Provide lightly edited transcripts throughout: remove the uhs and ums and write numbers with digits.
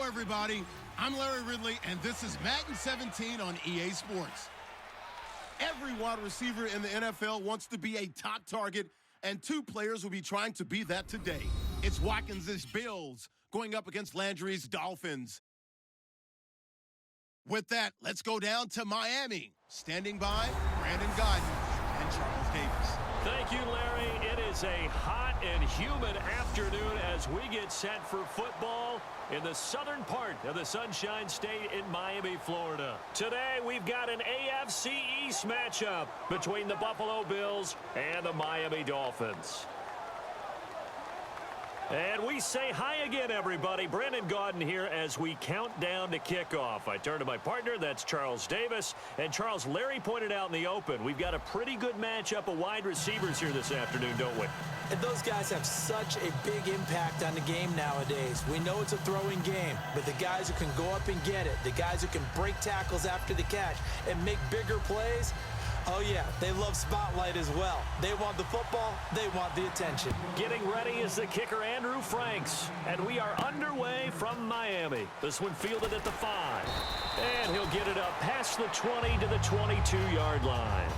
everybody. I'm Larry Ridley, and this is Madden 17 on EA Sports. Every wide receiver in the NFL wants to be a top target, and two players will be trying to be that today. It's Watkins' Bills going up against Landry's Dolphins. With that, let's go down to Miami. Standing by, Brandon Gaudin and Charles Davis. Thank you, Larry. It is a hot and humid afternoon as we get set for football in the southern part of the Sunshine State in Miami, Florida. Today, we've got an AFC East matchup between the Buffalo Bills and the Miami Dolphins. And we say hi again, everybody. Brandon Gaudin here as we count down to kickoff. I turn to my partner, that's Charles Davis. And Charles, Larry pointed out in the open, we've got a pretty good matchup of wide receivers here this afternoon, don't we? And those guys have such a big impact on the game nowadays. We know it's a throwing game, but the guys who can go up and get it, the guys who can break tackles after the catch and make bigger plays, oh yeah, they love spotlight as well. They want the football, they want the attention. Getting ready is the kicker, Andrew Franks. And we are underway from Miami. This one fielded at the 5. And he'll get it up past the 20 to the 22-yard line.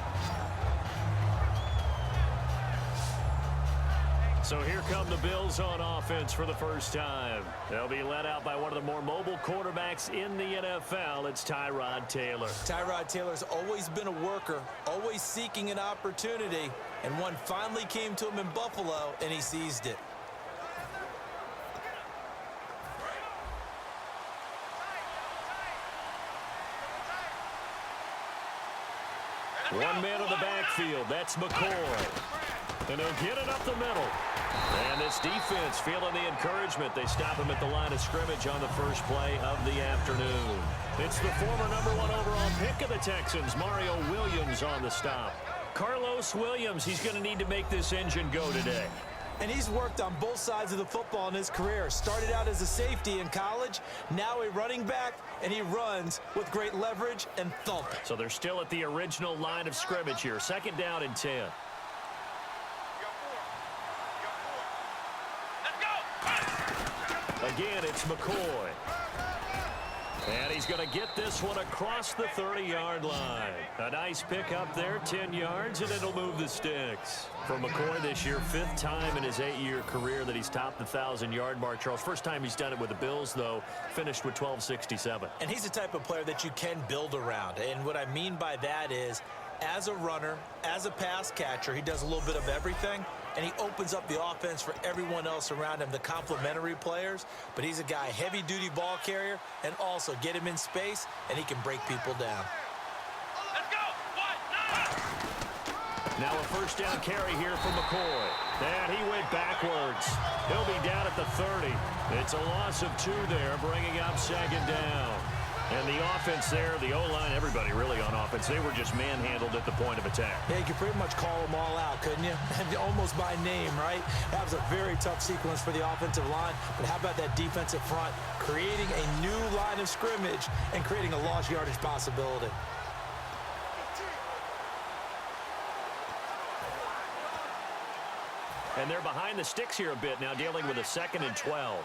So here come the Bills on offense for the first time. They'll be led out by one of the more mobile quarterbacks in the NFL. It's Tyrod Taylor. Tyrod Taylor's always been a worker, always seeking an opportunity, and one finally came to him in Buffalo, and he seized it. One man in the backfield. That's McCoy. And he'll get it up the middle. And this defense feeling the encouragement. They stop him at the line of scrimmage on the first play of the afternoon. It's the former #1 overall pick of the Texans, Mario Williams, on the stop. Carlos Williams, he's going to need to make this engine go today. And he's worked on both sides of the football in his career. Started out as a safety in college, now a running back, and he runs with great leverage and thump. So they're still at the original line of scrimmage here. 2nd down and 10. Again, it's McCoy. And he's going to get this one across the 30-yard line. A nice pickup there, 10 yards, and it'll move the sticks. For McCoy this year, 5th time in his 8-year career that he's topped the 1,000-yard mark. Charles, first time he's done it with the Bills, though, finished with 1,267. And he's the type of player that you can build around. And what I mean by that is, as a runner, as a pass catcher, he does a little bit of everything, and he opens up the offense for everyone else around him, the complementary players. But he's a guy, heavy-duty ball carrier, and also get him in space, and he can break people down. Let's go! Now a 1st down carry here from McCoy. And he went backwards. He'll be down at the 30. It's a loss of 2 there, bringing up 2nd down. And the offense there, the O-line, everybody really on offense, they were just manhandled at the point of attack. Yeah, you could pretty much call them all out, couldn't you? Almost by name, right? That was a very tough sequence for the offensive line. But how about that defensive front creating a new line of scrimmage and creating a lost yardage possibility? And they're behind the sticks here a bit now, dealing with a 2nd and 12.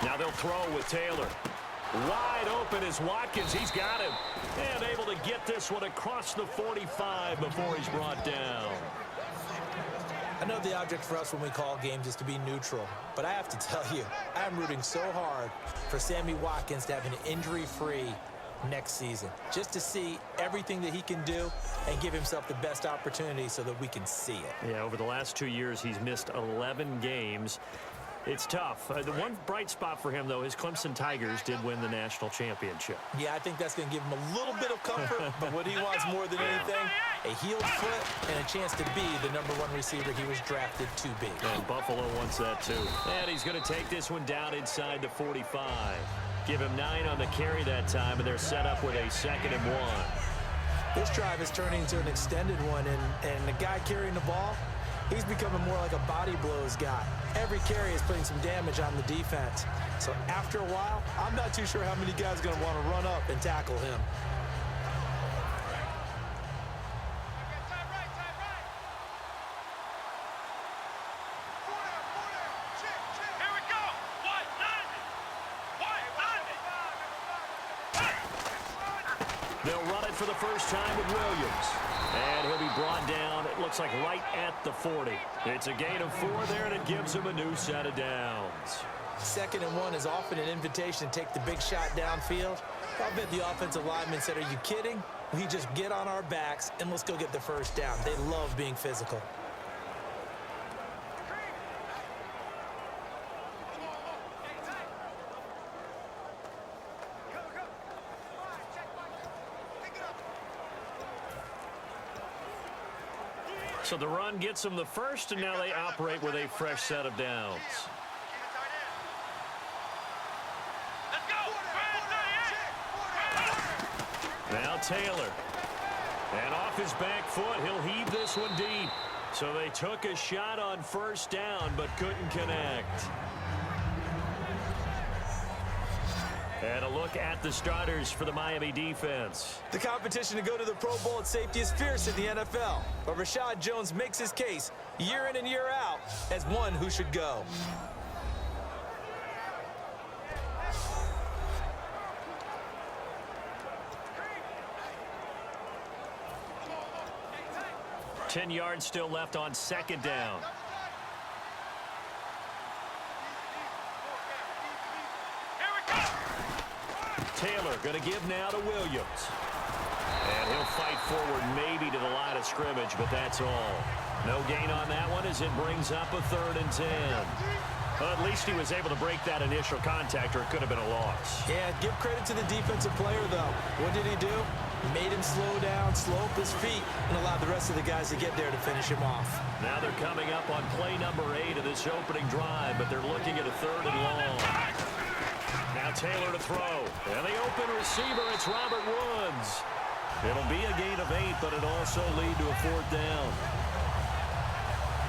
Now they'll throw with Taylor. Wide open is Watkins. He's got him. And able to get this one across the 45 before he's brought down. I know the object for us when we call games is to be neutral, but I have to tell you, I'm rooting so hard for Sammy Watkins to have an injury-free next season, just to see everything that he can do and give himself the best opportunity so that we can see it. Yeah, over the last 2 years, he's missed 11 games. It's tough. The one bright spot for him, though, his Clemson Tigers did win the national championship. Yeah, I think that's going to give him a little bit of comfort, but what he wants more than anything, a healed foot and a chance to be the #1 receiver he was drafted to be. And Buffalo wants that, too. And he's going to take this one down inside the 45. Give him 9 on the carry that time, and they're set up with a 2nd and 1. This drive is turning into an extended one, and the guy carrying the ball, he's becoming more like a body blows guy. Every carry is putting some damage on the defense. So after a while, I'm not too sure how many guys are going to want to run up and tackle him. They'll run it for the first time with Williams. And he'll be brought down, it looks like right at the 40. It's a gain of 4 there, and it gives him a new set of downs. 2nd and 1 is often an invitation to take the big shot downfield. I bet the offensive lineman said, are you kidding? We just get on our backs and let's go get the first down. They love being physical. So the run gets them the first, and now they operate with a fresh set of downs. Now Taylor. And off his back foot, he'll heave this one deep. So they took a shot on first down, but couldn't connect. And a look at the starters for the Miami defense. The competition to go to the Pro Bowl at safety is fierce in the NFL. But Rashad Jones makes his case year in and year out as one who should go. Ten yards still left on 2nd down. Taylor going to give now to Williams. And he'll fight forward maybe to the line of scrimmage, but that's all. No gain on that one as it brings up a 3rd and 10. Well, at least he was able to break that initial contact, or it could have been a loss. Yeah, give credit to the defensive player, though. What did he do? Made him slow down, slow up his feet, and allowed the rest of the guys to get there to finish him off. Now they're coming up on play number 8 of this opening drive, but they're looking at a 3rd and long. Now Taylor to throw. And the open receiver, it's Robert Woods. It'll be a gain of 8, but it'll also lead to a 4th down.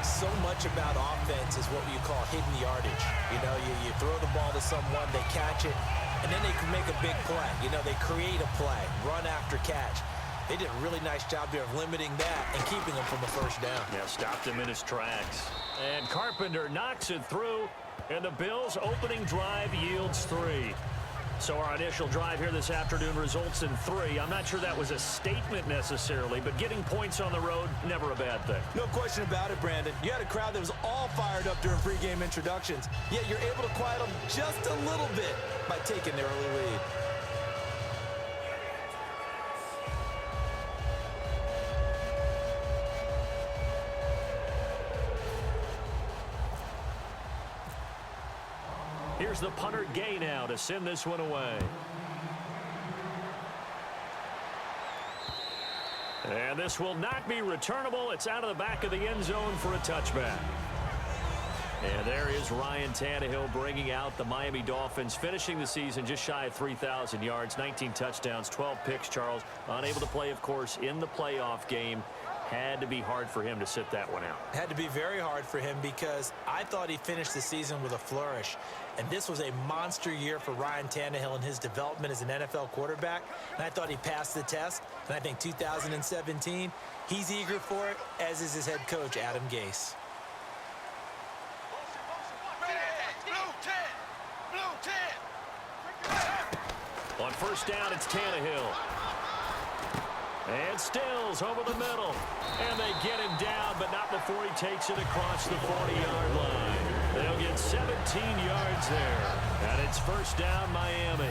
So much about offense is what you call hidden yardage. You know, you throw the ball to someone, they catch it, and then they can make a big play. You know, they create a play, run after catch. They did a really nice job there of limiting that and keeping him from a first down. Yeah, stopped him in his tracks. And Carpenter knocks it through, and the Bills' opening drive yields 3. So our initial drive here this afternoon results in 3. I'm not sure that was a statement necessarily, but getting points on the road, never a bad thing. No question about it, Brandon. You had a crowd that was all fired up during pregame introductions, yet you're able to quiet them just a little bit by taking the early lead. Here's the punter Gay now to send this one away. And this will not be returnable. It's out of the back of the end zone for a touchback. And there is Ryan Tannehill bringing out the Miami Dolphins, finishing the season just shy of 3,000 yards, 19 touchdowns, 12 picks, Charles. Unable to play, of course, in the playoff game. Had to be hard for him to sit that one out. Had to be very hard for him because I thought he finished the season with a flourish. And this was a monster year for Ryan Tannehill and his development as an NFL quarterback. And I thought he passed the test. And I think 2017, he's eager for it, as is his head coach, Adam Gase. On first down, it's Tannehill. And Stills over the middle. And they get him down, but not before he takes it across the 40-yard line. They'll get 17 yards there. And it's first down, Miami.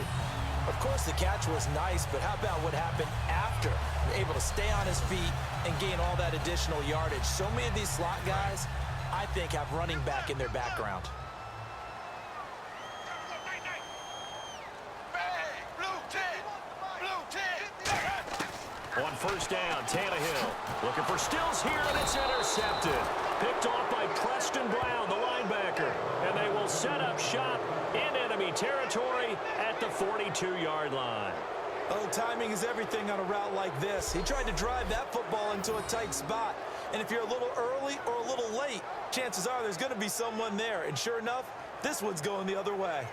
Of course, the catch was nice, but how about what happened after? Able to stay on his feet and gain all that additional yardage. So many of these slot guys, I think, have running back in their background. On first down, Tannehill looking for Stills here, and it's intercepted. Picked off by Preston Brown, the linebacker. And they will set up shop in enemy territory at the 42-yard line. Oh, timing is everything on a route like this. He tried to drive that football into a tight spot. And if you're a little early or a little late, chances are there's going to be someone there. And sure enough, this one's going the other way.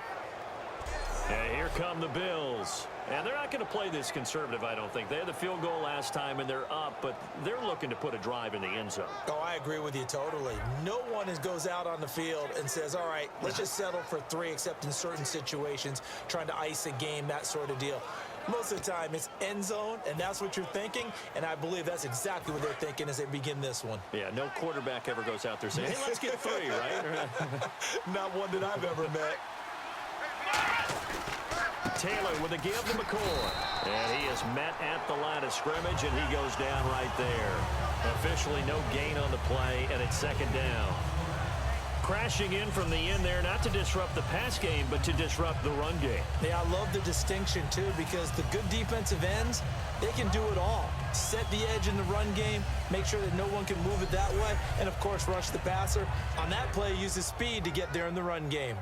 And here come the Bills. And they're not going to play this conservative, I don't think. They had the field goal last time, and they're up, but they're looking to put a drive in the end zone. Oh, I agree with you totally. No one goes out on the field and says, all right, let's just settle for 3, except in certain situations, trying to ice a game, that sort of deal. Most of the time, it's end zone, and that's what you're thinking, and I believe that's exactly what they're thinking as they begin this one. Yeah, no quarterback ever goes out there saying, hey, let's get 3, right? Not one that I've ever met. Taylor with a give to McCoy. And he is met at the line of scrimmage, and he goes down right there. Officially no gain on the play, and it's second down. Crashing in from the end there, not to disrupt the pass game, but to disrupt the run game. Yeah, I love the distinction, too, because the good defensive ends, they can do it all. Set the edge in the run game, make sure that no one can move it that way, and, of course, rush the passer. On that play, use his speed to get there in the run game.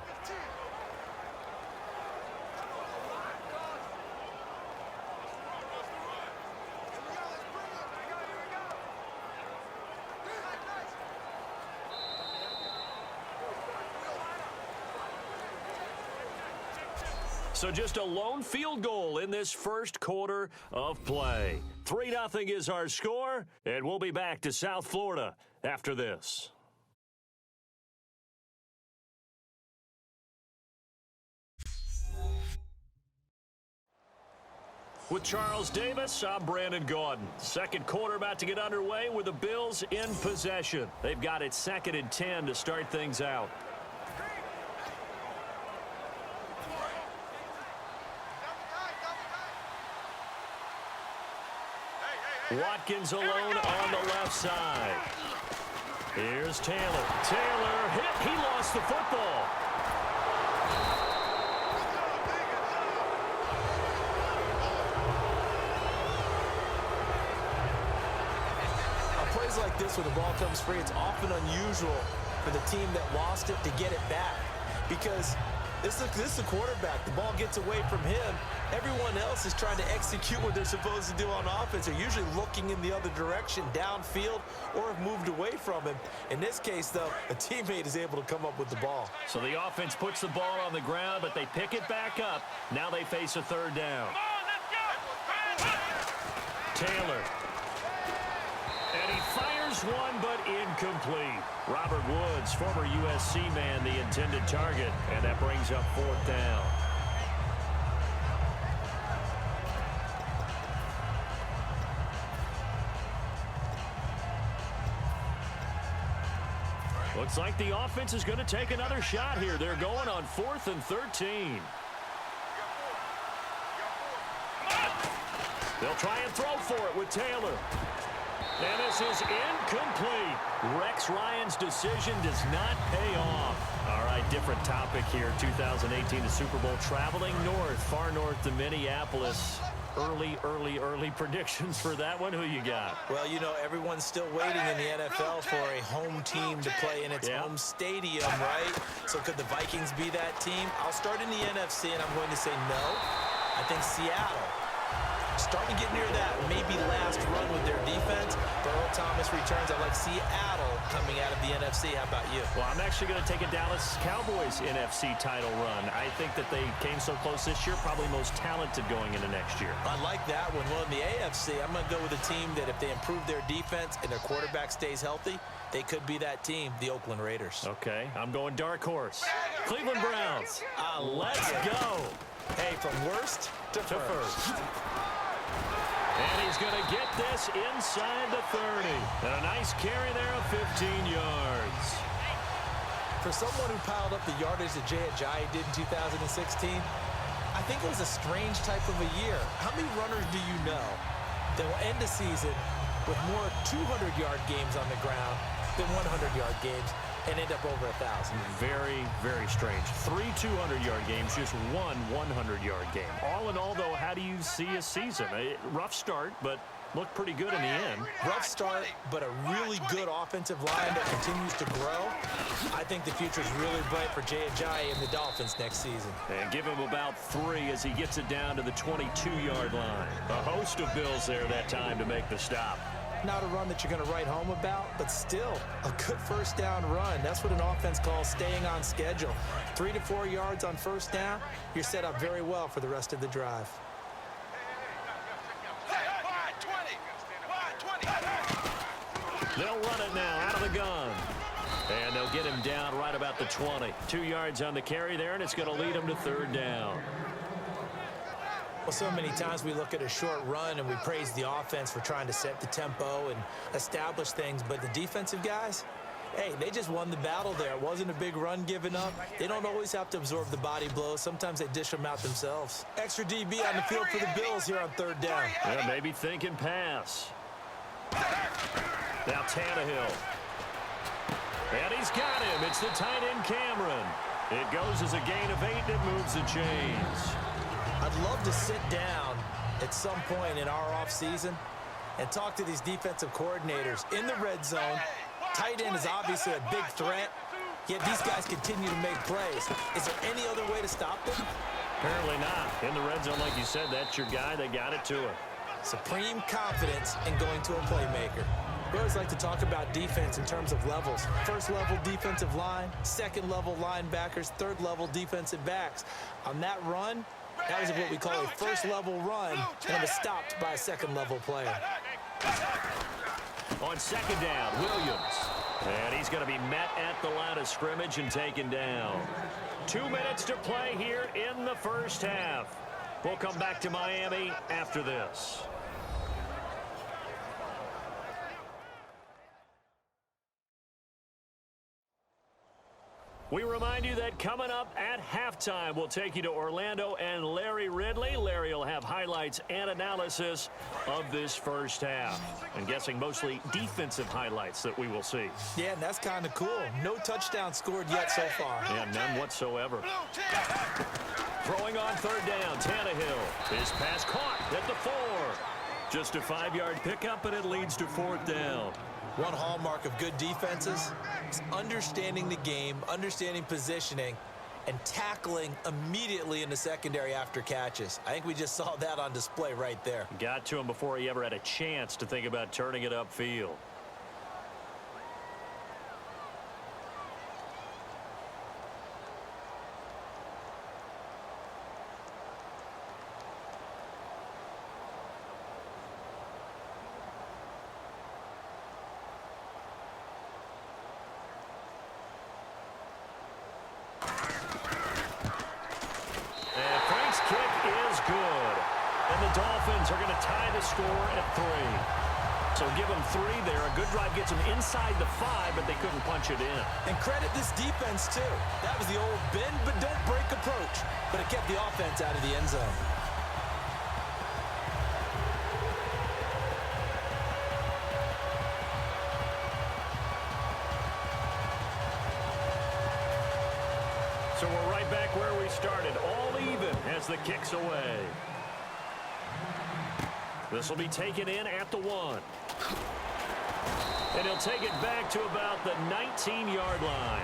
So just a lone field goal in this first quarter of play. 3-0 is our score, and we'll be back to South Florida after this. With Charles Davis, I'm Brandon Gaudin. Second quarter about to get underway with the Bills in possession. They've got it 2nd and 10 to start things out. Watkins alone on the left side. Here's Taylor. Taylor hit. He lost the football. On plays like this where the ball comes free, it's often unusual for the team that lost it to get it back. Because this is the quarterback. The ball gets away from him. Everyone else is trying to execute what they're supposed to do on offense. They're usually looking in the other direction, downfield, or have moved away from him. In this case, though, a teammate is able to come up with the ball. So the offense puts the ball on the ground, but they pick it back up. Now they face a 3rd down. Taylor. And he fires one, but incomplete. Robert Woods, former USC man, the intended target, and that brings up 4th down. Looks like the offense is going to take another shot here. They're going on 4th and 13. They'll try and throw for it with Taylor. And this is incomplete. Rex Ryan's decision does not pay off. All right, different topic here. 2018, the Super Bowl, traveling north, far north to Minneapolis. Early predictions for that one. Who you got? Well, you know, everyone's still waiting in the NFL for a home team to play in its home stadium, right? So could the Vikings be that team? I'll start in the NFC, and I'm going to say no. I think Seattle. Starting to get near that maybe last run with their defense. Earl Thomas returns. I like Seattle coming out of the NFC. How about you? Well, I'm actually going to take a Dallas Cowboys NFC title run. I think that they came so close this year, probably most talented going into next year. I like that one. Well, in the AFC, I'm going to go with a team that if they improve their defense and their quarterback stays healthy, they could be that team, the Oakland Raiders. Okay, I'm going dark horse. Cleveland Browns. Let's go. Hey, from worst to first. And he's going to get this inside the 30. And a nice carry there of 15 yards. For someone who piled up the yardage that Jay Ajayi did in 2016, I think it was a strange type of a year. How many runners do you know that will end a season with more 200-yard games on the ground than 100-yard games and end up over 1,000? Very, very strange. 3 200-yard games, just one 100-yard game. All in all, though, how do you see a season? A rough start, but looked pretty good in the end. Rough start, but a really good offensive line that continues to grow. I think the future is really bright for Jay Ajayi and the Dolphins next season. And give him about 3 as he gets it down to the 22-yard line. A host of Bills there that time to make the stop. Not a run that you're going to write home about, but still a good first down run. That's what an offense calls staying on schedule. 3 to 4 yards on first down, you're set up very well for the rest of the drive. They'll run it now out of the gun. And they'll get him down right about the 20. 2 yards on the carry there, and it's going to lead him to 3rd down. Well, so many times we look at a short run and we praise the offense for trying to set the tempo and establish things, but the defensive guys, hey, they just won the battle there. It wasn't a big run given up. They don't always have to absorb the body blows. Sometimes they dish them out themselves. Extra DB on the field for the Bills here on third down. Yeah, maybe thinking pass. Now Tannehill. And he's got him. It's the tight end Cameron. It goes as a gain of 8, and it moves the chains. I'd love to sit down at some point in our offseason and talk to these defensive coordinators in the red zone. Tight end is obviously a big threat, yet these guys continue to make plays. Is there any other way to stop them? Apparently not. In the red zone, like you said, that's your guy. They got it to him. Supreme confidence in going to a playmaker. We always like to talk about defense in terms of levels. First level defensive line, second level linebackers, third level defensive backs. On that run, that was what we call a first level run, and it was stopped by a second level player. On second down, Williams. And he's going to be met at the line of scrimmage and taken down. 2 minutes to play here in the first half. We'll come back to Miami after this. We remind you that coming up at halftime, we'll take you to Orlando and Larry Ridley. Larry will have highlights and analysis of this first half. I'm guessing mostly defensive highlights that we will see. Yeah, and that's kind of cool. No touchdown scored yet so far. Yeah, none whatsoever. Throwing on third down, Tannehill. His pass caught at the 4. Just a 5-yard pickup, and it leads to fourth down. One hallmark of good defenses is understanding the game, understanding positioning, and tackling immediately in the secondary after catches. I think we just saw that on display right there. Got to him before he ever had a chance to think about turning it upfield. Dolphins are going to tie the score at 3. So give them 3 there. A good drive gets them inside the 5, but they couldn't punch it in. And credit this defense, too. That was the old bend but don't break approach, but it kept the offense out of the end zone. So we're right back where we started, all even as the kick's away. This will be taken in at the 1. And he'll take it back to about the 19-yard line.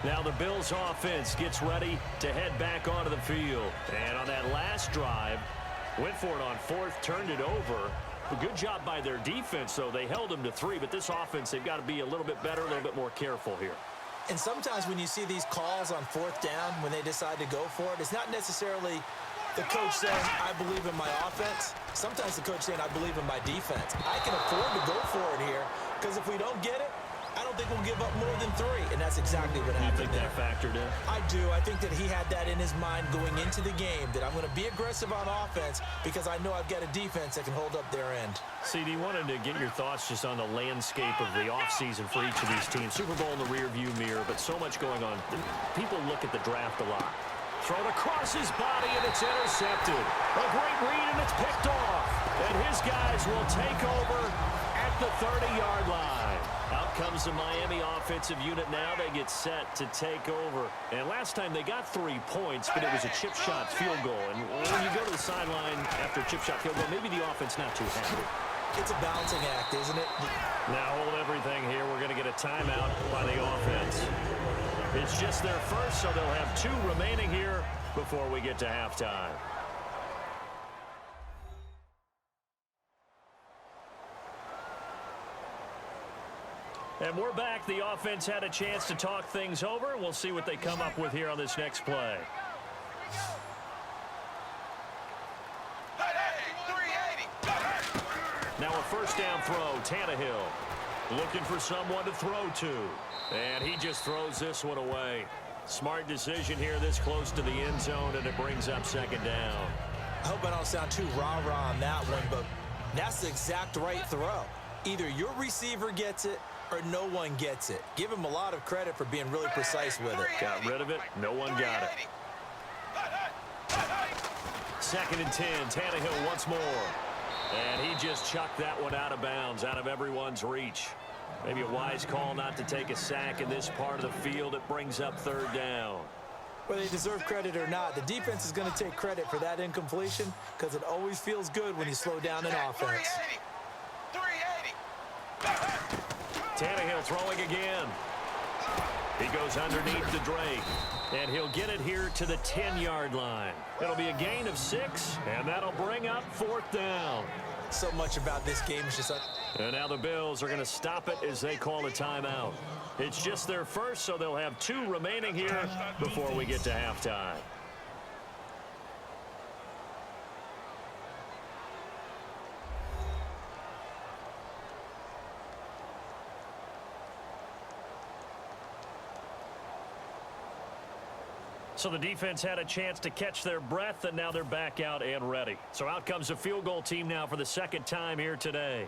Now the Bills offense gets ready to head back onto the field. And on that last drive, went for it on 4th, turned it over. A good job by their defense, though. They held them to 3, but this offense, they've got to be a little bit better, a little bit more careful here. And sometimes when you see these calls on 4th down, when they decide to go for it, it's not necessarily the coach saying, I believe in my offense. Sometimes the coach saying, I believe in my defense. I can afford to go for it here, because if we don't get it, I don't think we'll give up more than 3. And that's exactly what happened. You think that factored in? I do. I think that he had that in his mind going into the game, that I'm going to be aggressive on offense because I know I've got a defense that can hold up their end. CD, wanted to get your thoughts just on the landscape of the offseason for each of these teams. Super Bowl in the rearview mirror, but so much going on. People look at the draft a lot. Thrown across his body, and it's intercepted. A great read, and it's picked off. And his guys will take over at the 30-yard line. Out comes the Miami offensive unit now. They get set to take over. And last time they got 3 points, but it was a chip shot field goal. And when you go to the sideline after a chip shot field goal, maybe the offense not too happy. It's a balancing act, isn't it? Now hold everything here. We're going to get a timeout by the offense. It's just their first, so they'll have 2 remaining here before we get to halftime. And we're back. The offense had a chance to talk things over. We'll see what they come up with here on this next play. Now a first down throw, Tannehill looking for someone to throw to. And he just throws this one away. Smart decision here this close to the end zone, and it brings up second down. I hope I don't sound too rah-rah on that one, but that's the exact right throw. Either your receiver gets it or no one gets it. Give him a lot of credit for being really precise with it. Got rid of it. No one got it. Second and 10. Tannehill once more. And he just chucked that one out of bounds, out of everyone's reach. Maybe a wise call not to take a sack in this part of the field. It brings up third down. Whether they deserve credit or not, the defense is going to take credit for that incompletion because it always feels good when you slow down an offense. 380. Tannehill throwing again. He goes underneath to Drake, and he'll get it here to the 10-yard line. It'll be a gain of 6, and that'll bring up fourth down. So much about this game is just... And now the Bills are going to stop it as they call a timeout. It's just their first, so they'll have 2 remaining here before we get to halftime. So the defense had a chance to catch their breath, and now they're back out and ready. So out comes a field goal team now for the second time here today.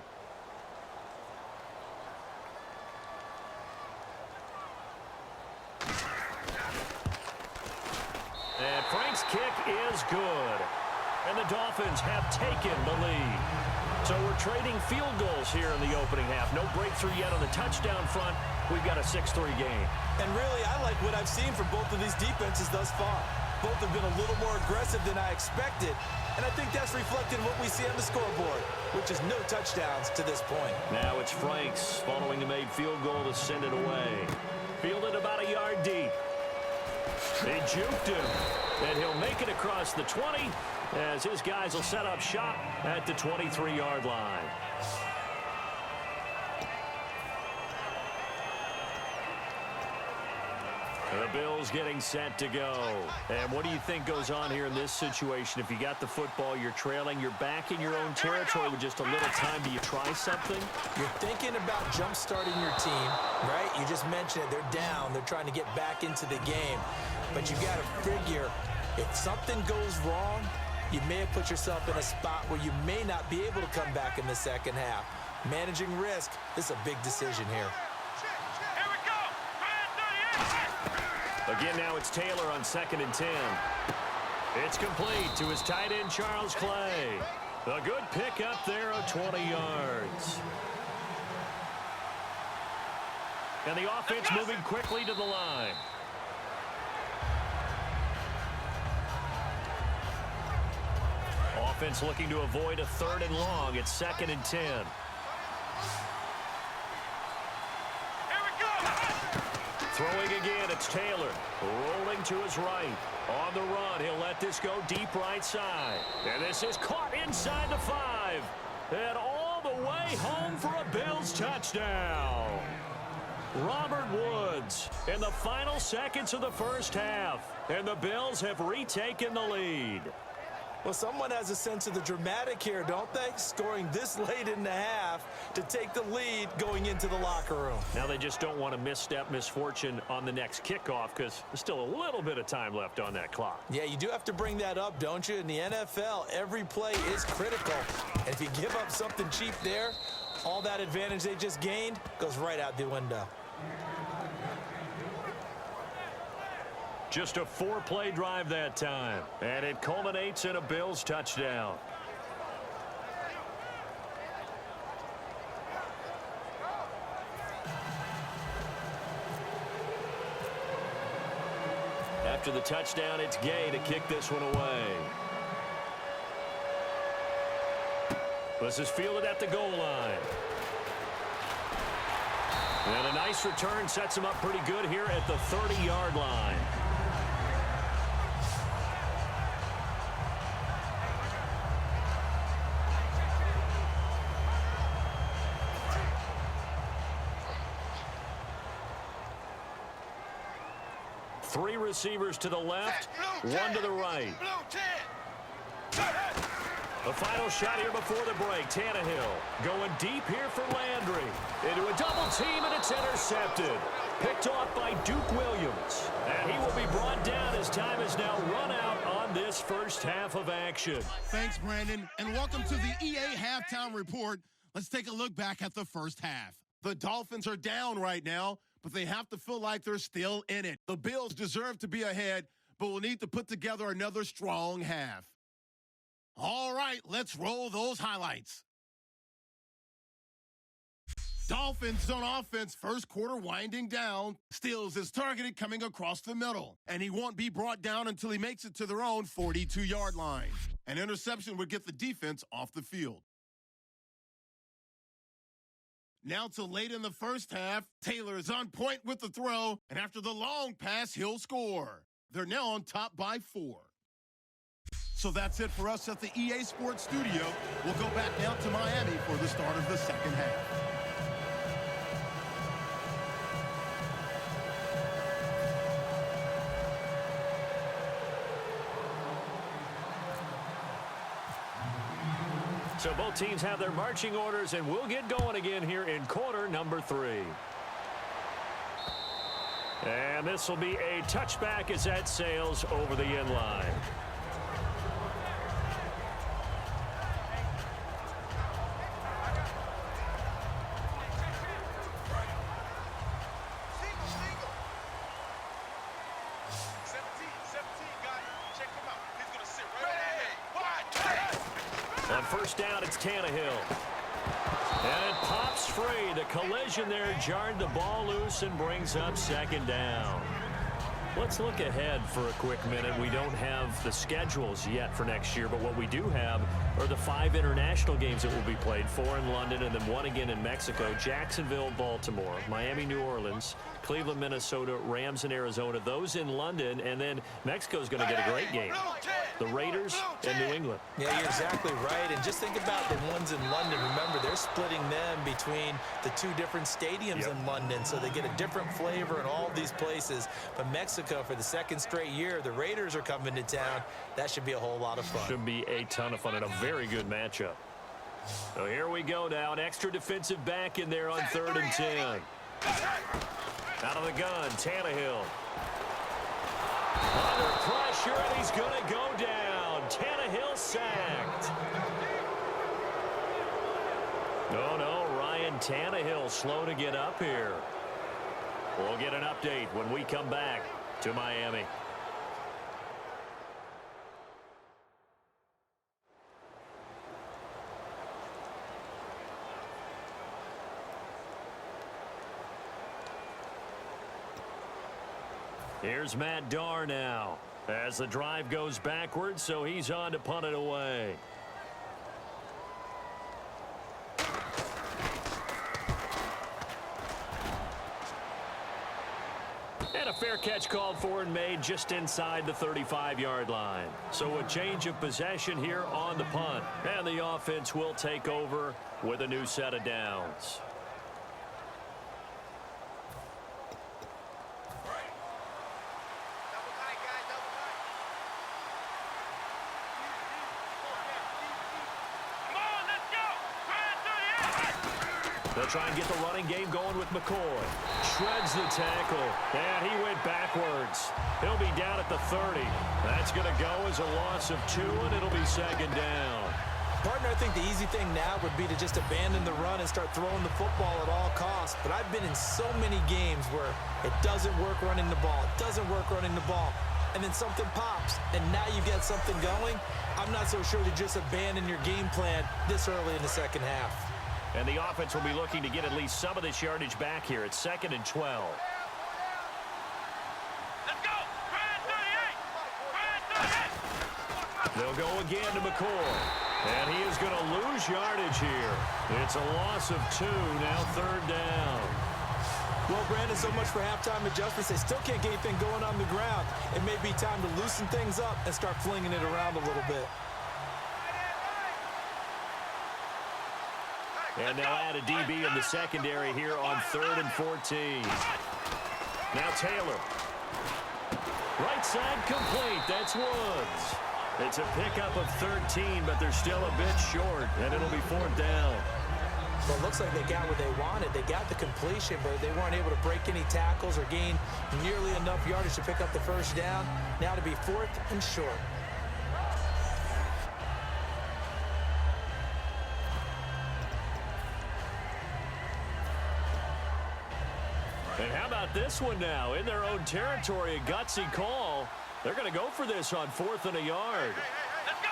And Frank's kick is good. And the Dolphins have taken the lead. So we're trading field goals here in the opening half. No breakthrough yet on the touchdown front. We've got a 6-3 game. And really, I like what I've seen from both of these defenses thus far. Both have been a little more aggressive than I expected. And I think that's reflected in what we see on the scoreboard, which is no touchdowns to this point. Now it's Franks following the made field goal to send it away. Fielded about a yard deep. They juked him, and he'll make it across the 20 as his guys will set up shop at the 23-yard line. The Bills getting set to go. And what do you think goes on here in this situation? If you got the football, you're trailing, you're back in your own territory with just a little time. Do you try something? You're thinking about jump-starting your team, right? You just mentioned it. They're down. They're trying to get back into the game. But you got to figure, if something goes wrong, you may have put yourself in a spot where you may not be able to come back in the second half. Managing risk, this is a big decision here. Here we go. Again, now it's Taylor on 2nd and 10. It's complete to his tight end, Charles Clay. A good pick up there of 20 yards. And the offense moving quickly to the line. Offense looking to avoid a 3rd and long. It's 2nd and 10. Throwing again, it's Taylor. Rolling to his right. On the run, he'll let this go deep right side. And this is caught inside the 5. And all the way home for a Bills touchdown. Robert Woods in the final seconds of the first half. And the Bills have retaken the lead. Well, someone has a sense of the dramatic here, don't they? Scoring this late in the half to take the lead going into the locker room. Now they just don't want to misstep misfortune on the next kickoff because there's still a little bit of time left on that clock. Yeah, you do have to bring that up, don't you? In the NFL, every play is critical. And if you give up something cheap there, all that advantage they just gained goes right out the window. Just a 4-play drive that time, and it culminates in a Bills touchdown. After the touchdown, it's Gay to kick this one away. This is fielded at the goal line. And a nice return sets him up pretty good here at the 30-yard line. Three receivers to the left, one to the right. A final shot here before the break. Tannehill going deep here for Landry. Into a double team, and it's intercepted. Picked off by Duke Williams. And he will be brought down as time is now run out on this first half of action. Thanks, Brandon, and welcome to the EA Halftime Report. Let's take a look back at the first half. The Dolphins are down right now, but they have to feel like they're still in it. The Bills deserve to be ahead, but will need to put together another strong half. All right, let's roll those highlights. Dolphins on offense, first quarter winding down. Stills is targeted coming across the middle, and he won't be brought down until he makes it to their own 42-yard line. An interception would get the defense off the field. Now to late in the first half, Taylor is on point with the throw, and after the long pass, he'll score. They're now on top by 4. So that's it for us at the EA Sports Studio. We'll go back down to Miami for the start of the second half. So both teams have their marching orders, and we'll get going again here in quarter number 3. And this will be a touchback as that sails over the end line. On first down, it's Tannehill. And it pops free. The collision there jarred the ball loose and brings up second down. Let's look ahead for a quick minute. We don't have the schedules yet for next year, but what we do have are the 5 international games that will be played, 4 in London and then 1 again in Mexico, Jacksonville, Baltimore, Miami, New Orleans, Cleveland, Minnesota, Rams, and Arizona. Those in London, and then Mexico's going to get a great game. The Raiders and New England. Yeah, you're exactly right. And just think about the ones in London. Remember, they're splitting them between the 2 different stadiums in London, so they get a different flavor in all of these places. But Mexico, for the second straight year, the Raiders are coming to town. That should be a whole lot of fun. Should be a ton of fun and a very good matchup. So here we go now. An extra defensive back in there on 3rd and 10. Out of the gun, Tannehill. Under pressure, and he's going to go down. Tannehill sacked. No, Ryan Tannehill slow to get up here. We'll get an update when we come back to Miami. Here's Matt Darr now as the drive goes backwards, so he's on to punt it away. And a fair catch called for and made just inside the 35-yard line. So a change of possession here on the punt. And the offense will take over with a new set of downs. They'll try and get the running game going with McCoy. Shreds the tackle, and he went backwards. He'll be down at the 30. That's going to go as a loss of 2, and it'll be second down. Partner, I think the easy thing now would be to just abandon the run and start throwing the football at all costs. But I've been in so many games where it doesn't work running the ball. It doesn't work running the ball. And then something pops, and now you get something going. I'm not so sure to just abandon your game plan this early in the second half. And the offense will be looking to get at least some of this yardage back here. It's 2nd and 12. Let's go! Brad 38! They'll go again to McCoy. And he is going to lose yardage here. It's a loss of 2, now 3rd down. Well, Brandon, so much for halftime adjustments. They still can't get anything going on the ground. It may be time to loosen things up and start flinging it around a little bit. And they'll add a DB in the secondary here on 3rd and 14. Now Taylor. Right side complete. That's Woods. It's a pickup of 13, but they're still a bit short, and it'll be 4th down. Well, it looks like they got what they wanted. They got the completion, but they weren't able to break any tackles or gain nearly enough yardage to pick up the first down. Now to be 4th and short. And how about this one now? In their own territory, a gutsy call. They're going to go for this on 4th and a yard. Let's go.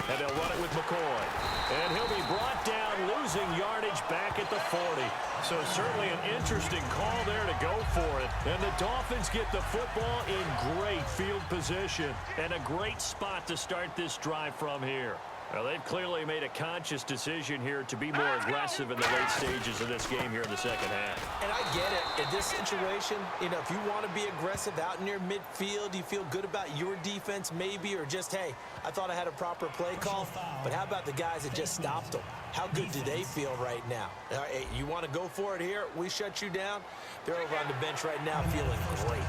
And they'll run it with McCoy. And he'll be brought down, losing yardage back at the 40. So certainly an interesting call there to go for it. And the Dolphins get the football in great field position and a great spot to start this drive from here. Well, they've clearly made a conscious decision here to be more aggressive in the late stages of this game here in the second half. And I get it. In this situation, you know, if you want to be aggressive out near midfield, you feel good about your defense maybe, or just, hey, I thought I had a proper play call. But how about the guys that just stopped them? How good do they feel right now? Hey, you want to go for it here? We shut you down. They're over on the bench right now feeling great.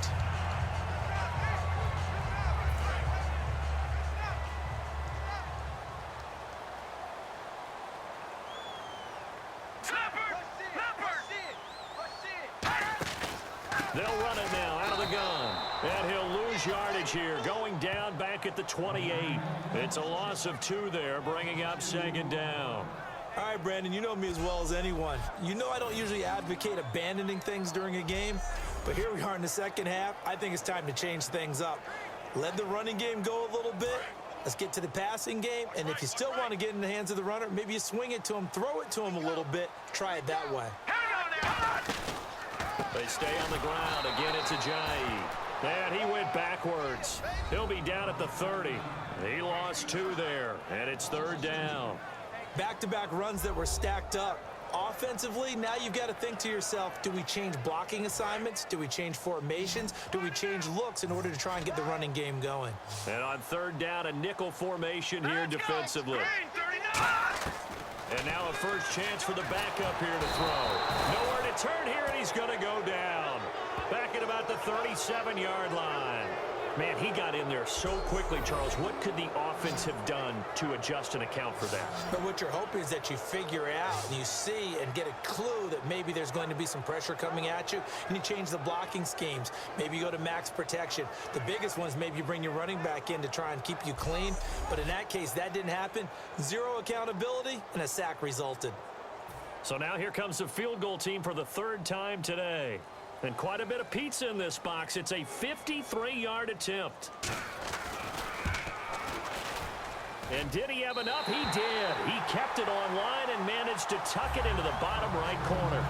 They'll run it now out of the gun. And he'll lose yardage here, going down back at the 28. It's a loss of 2 there, bringing up 2nd down. All right, Brandon, you know me as well as anyone. You know I don't usually advocate abandoning things during a game, but here we are in the second half. I think it's time to change things up. Let the running game go a little bit. Let's get to the passing game, and if you still want to get in the hands of the runner, maybe you swing it to him, throw it to him a little bit, try it that way. They stay on the ground. Again, it's Ajayi. And he went backwards. He'll be down at the 30. He lost 2 there, and it's 3rd down. Back-to-back runs that were stacked up. Offensively, now you've got to think to yourself, do we change blocking assignments? Do we change formations? Do we change looks in order to try and get the running game going? And on 3rd down, a nickel formation here defensively. And now a first chance for the backup here to throw. Nowhere to turn here, and he's going to go down. Back at about the 37-yard line. Man, he got in there so quickly, Charles. What could the offense have done to adjust and account for that? But what you're hoping is that you figure out and you see and get a clue that maybe there's going to be some pressure coming at you, and you change the blocking schemes. Maybe you go to max protection. The biggest one is maybe you bring your running back in to try and keep you clean. But in that case, that didn't happen. 0 accountability, and a sack resulted. So now here comes the field goal team for the 3rd time today. And quite a bit of pizza in this box. It's a 53-yard attempt. And did he have enough? He did. He kept it on line and managed to tuck it into the bottom right corner.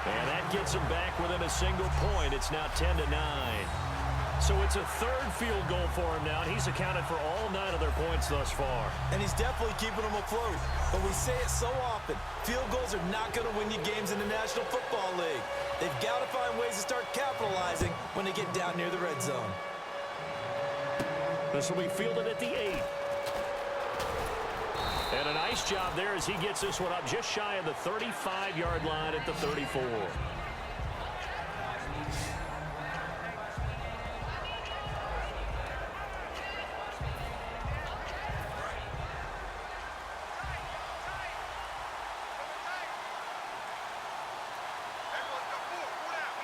And that gets him back within a single point. It's now 10-9. So it's a 3rd field goal for him now. And he's accounted for all 9 of their points thus far. And he's definitely keeping them afloat. But we say it so often, field goals are not going to win you games in the National Football League. They've got to find ways to start capitalizing when they get down near the red zone. This will be fielded at the 8. And a nice job there as he gets this one up just shy of the 35-yard line at the 34.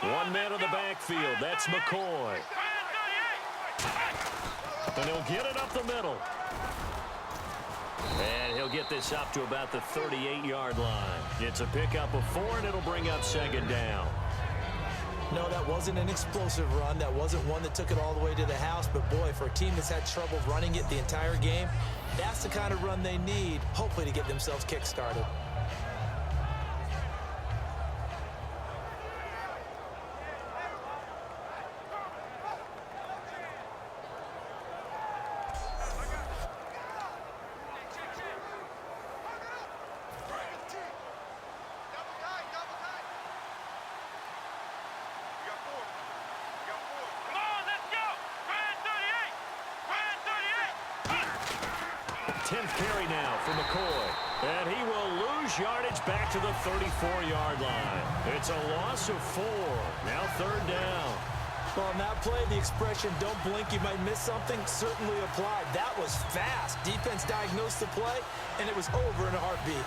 One man in the backfield. That's McCoy. And he'll get it up the middle. And he'll get this up to about the 38-yard line. It's a pickup of 4, and it'll bring up 2nd down. No, that wasn't an explosive run. That wasn't one that took it all the way to the house. But, boy, for a team that's had trouble running it the entire game, that's the kind of run they need, hopefully, to get themselves kick-started. Carry now for McCoy. And he will lose yardage back to the 34-yard line. It's a loss of 4. Now 3rd down. Well, on that play, the expression, don't blink, you might miss something, certainly applied. That was fast. Defense diagnosed the play, and it was over in a heartbeat.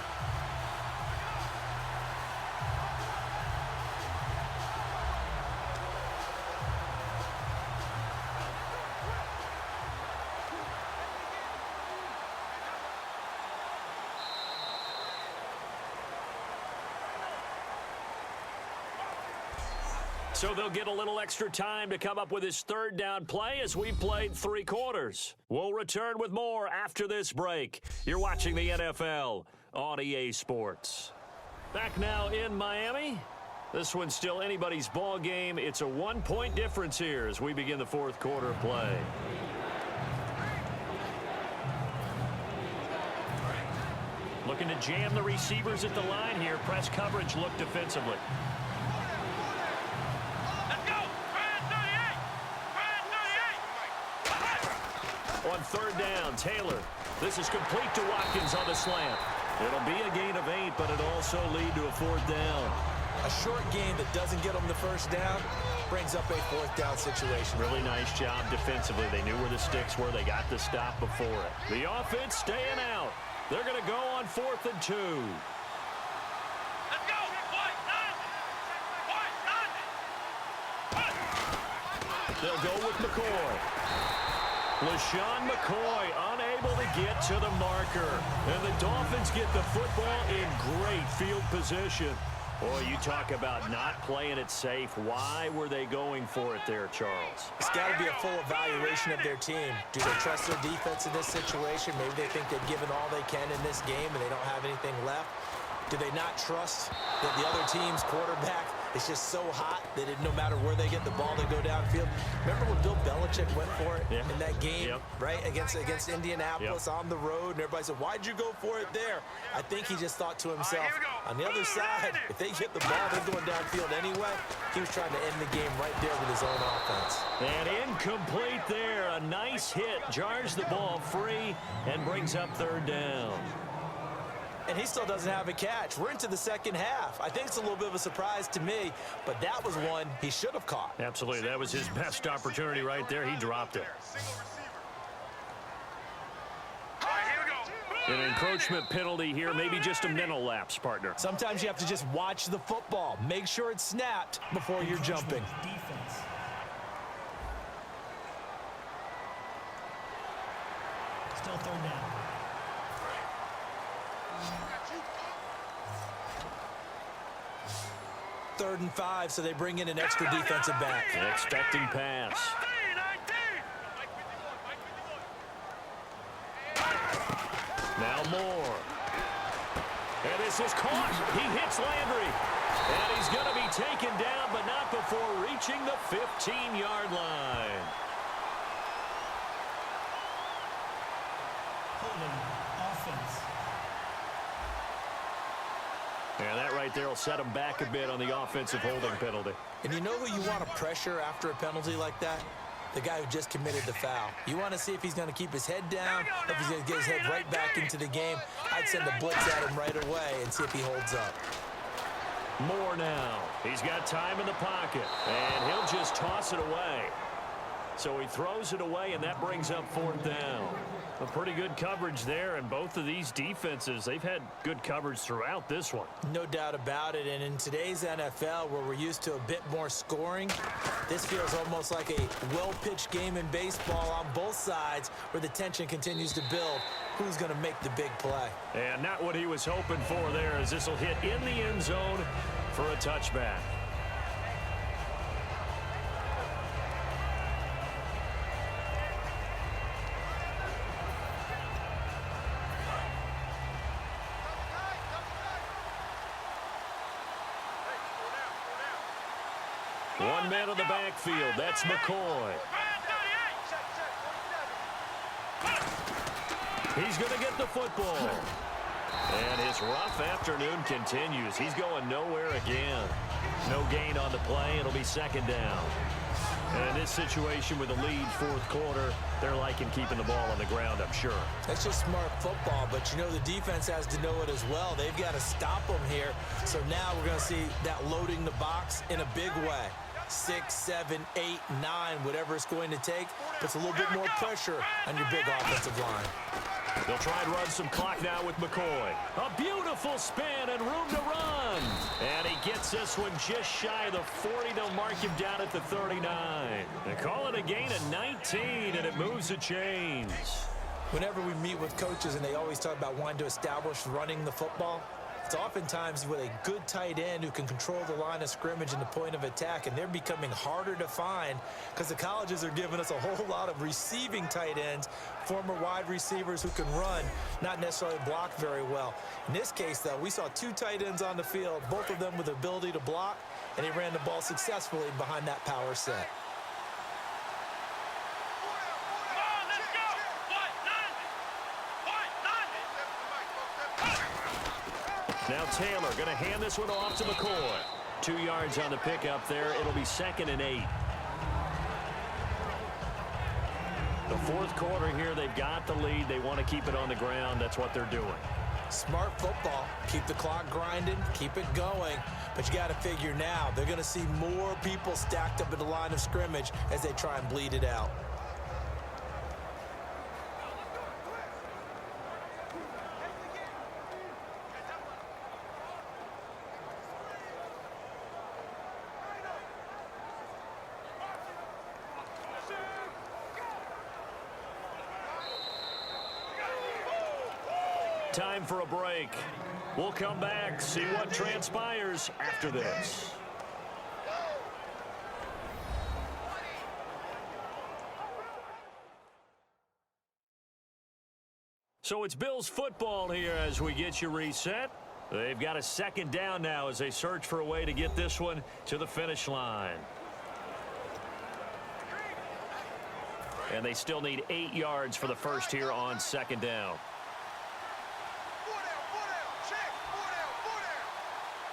So they'll get a little extra time to come up with his third down play as we played 3 quarters. We'll return with more after this break. You're watching the NFL on EA Sports. Back now in Miami. This one's still anybody's ball game. It's a 1-point difference here as we begin the 4th quarter of play. Looking to jam the receivers at the line here. Press coverage look defensively. On 3rd down, Taylor. This is complete to Watkins on the slant. It'll be a gain of 8, but it'll also lead to a 4th down. A short gain that doesn't get them the first down brings up a 4th down situation. Really nice job defensively. They knew where the sticks were. They got the stop before it. The offense staying out. They're going to go on 4th and 2. Let's go. They'll go with McCoy. LaShawn McCoy unable to get to the marker. And the Dolphins get the football in great field position. Boy, you talk about not playing it safe. Why were they going for it there, Charles? It's got to be a full evaluation of their team. Do they trust their defense in this situation? Maybe they think they've given all they can in this game and they don't have anything left. Do they not trust that the other team's quarterback is just so hot that no matter where they get the ball, they go downfield? Remember when Bill Belichick went for it in that game, right, against Indianapolis on the road, and everybody said, why'd you go for it there? I think he just thought to himself, on the other side, if they get the ball, they're going downfield anyway. He was trying to end the game right there with his own offense. And incomplete there. A nice hit. Jars the ball free and brings up 3rd down. And he still doesn't have a catch. We're into the second half. I think it's a little bit of a surprise to me, but that was one he should have caught. Absolutely. That was his best opportunity right there. He dropped it. An encroachment penalty here, maybe just a mental lapse, partner. Sometimes you have to just watch the football. Make sure it's snapped before you're jumping. Defense. Still 3rd down. Third and 5, so they bring in an extra defensive back. An expecting pass. Now Moore. And this is caught. He hits Landry. And he's going to be taken down, but not before reaching the 15-yard line. Holding offense. And that right there will set him back a bit on the offensive holding penalty. And you know who you want to pressure after a penalty like that? The guy who just committed the foul. You want to see if he's going to keep his head down, or if he's going to get his head right back into the game. I'd send a blitz at him right away and see if he holds up. Moore now. He's got time in the pocket, and he'll just toss it away. So he throws it away, and that brings up 4th down. A pretty good coverage there, and both of these defenses, they've had good coverage throughout this one. No doubt about it, and in today's NFL, where we're used to a bit more scoring, this feels almost like a well-pitched game in baseball on both sides, where the tension continues to build. Who's going to make the big play? And not what he was hoping for there, as this will hit in the end zone for a touchback. One man on the backfield. That's McCoy. He's going to get the football. And his rough afternoon continues. He's going nowhere again. No gain on the play. It'll be 2nd down. And in this situation with a lead 4th quarter, they're liking keeping the ball on the ground, I'm sure. That's just smart football, but you know the defense has to know it as well. They've got to stop them here. So now we're going to see that loading the box in a big way. 6, 7, 8, 9, whatever it's going to take, puts a little bit more pressure on your big offensive line. They'll try and run some clock now with McCoy. A beautiful spin and room to run. And he gets this one just shy of the 40. They'll mark him down at the 39. They call it a gain of 19, and it moves the chains. Whenever we meet with coaches and they always talk about wanting to establish running the football, it's oftentimes with a good tight end who can control the line of scrimmage and the point of attack, and they're becoming harder to find because the colleges are giving us a whole lot of receiving tight ends, former wide receivers who can run, not necessarily block very well. In this case, though, we saw 2 tight ends on the field, both of them with the ability to block, and he ran the ball successfully behind that power set. Now Taylor going to hand this one off to McCoy. 2 yards on the pickup there. It'll be 2nd and 8. The 4th quarter here, they've got the lead. They want to keep it on the ground. That's what they're doing. Smart football. Keep the clock grinding. Keep it going. But you got to figure now, they're going to see more people stacked up at the line of scrimmage as they try and bleed it out. Time for a break. We'll come back, see what transpires after this. So it's Bills football here as we get you reset. They've got a 2nd down now as they search for a way to get this one to the finish line. And they still need 8 yards for the first here on 2nd down.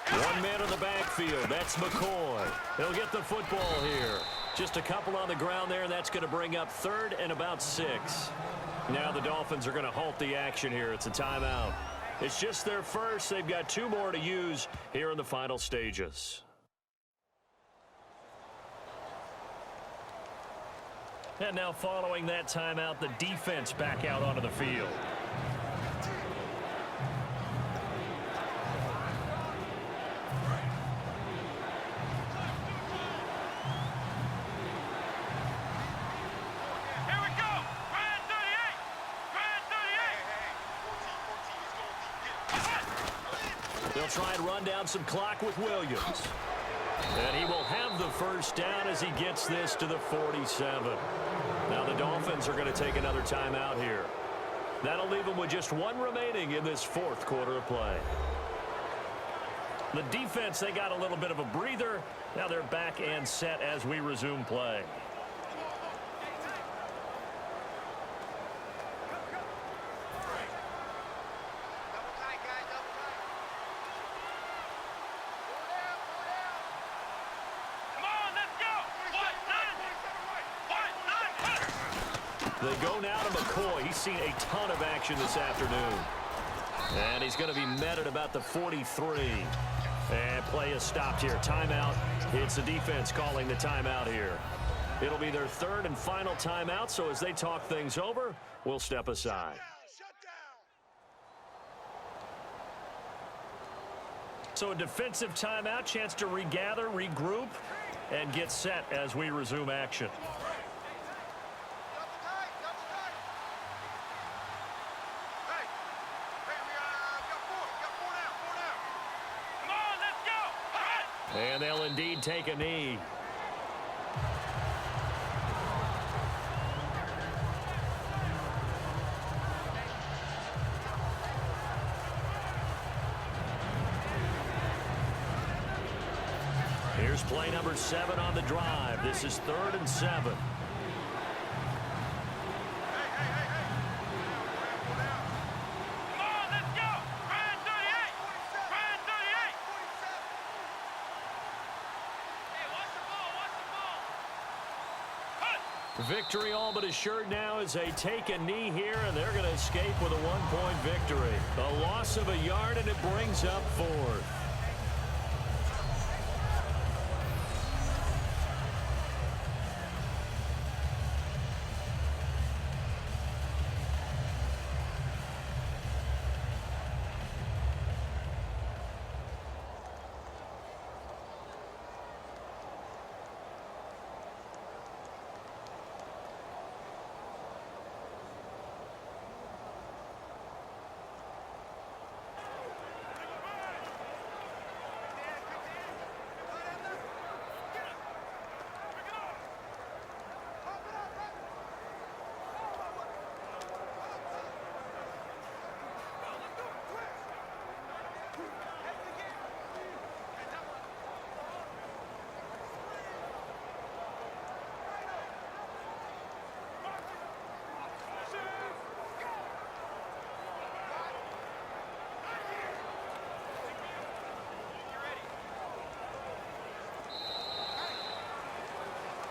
1 man in the backfield. That's McCoy. He'll get the football here. Just a couple on the ground there, and that's going to bring up 3rd and about 6. Now the Dolphins are going to halt the action here. It's a timeout. It's just their first. They've got 2 more to use here in the final stages. And now following that timeout, the defense back out onto the field. They'll try and run down some clock with Williams. And he will have the first down as he gets this to the 47. Now the Dolphins are going to take another timeout here. That'll leave them with just 1 remaining in this 4th quarter of play. The defense, they got a little bit of a breather. Now they're back and set as we resume play. They go now to McCoy. He's seen a ton of action this afternoon. And he's going to be met at about the 43. And play is stopped here. Timeout. It's the defense calling the timeout here. It'll be their 3rd and final timeout, so as they talk things over, we'll step aside. So a defensive timeout, chance to regather, regroup, and get set as we resume action. And they'll indeed take a knee. Here's play number 7 on the drive. This is 3rd and 7. Victory all but assured now as they take a knee here, and they're going to escape with a 1-point victory. A loss of a yard, and it brings up 4th.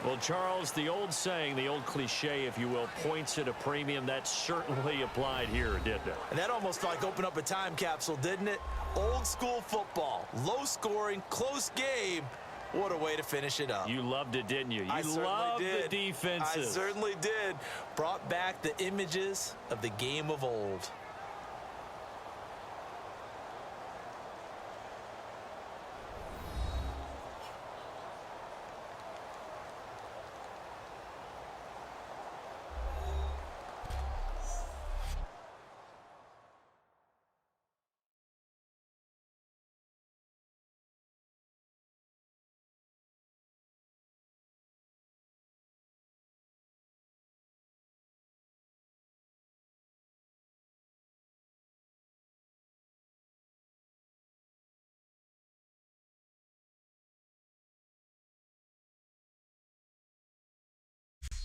Well, Charles, the old saying, the old cliche, if you will, points at a premium, that certainly applied here, didn't it? And that almost like opened up a time capsule, didn't it? Old school football, low scoring, close game. What a way to finish it up. You loved it, didn't you? You I certainly loved did. the defenses. I certainly did. Brought back the images of the game of old.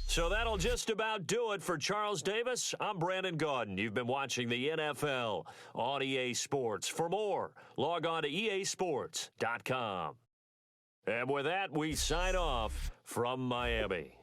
So that'll just about do it for Charles Davis. I'm Brandon Gaudin. You've been watching the NFL on EA Sports. For more, log on to easports.com. And with that, we sign off from Miami.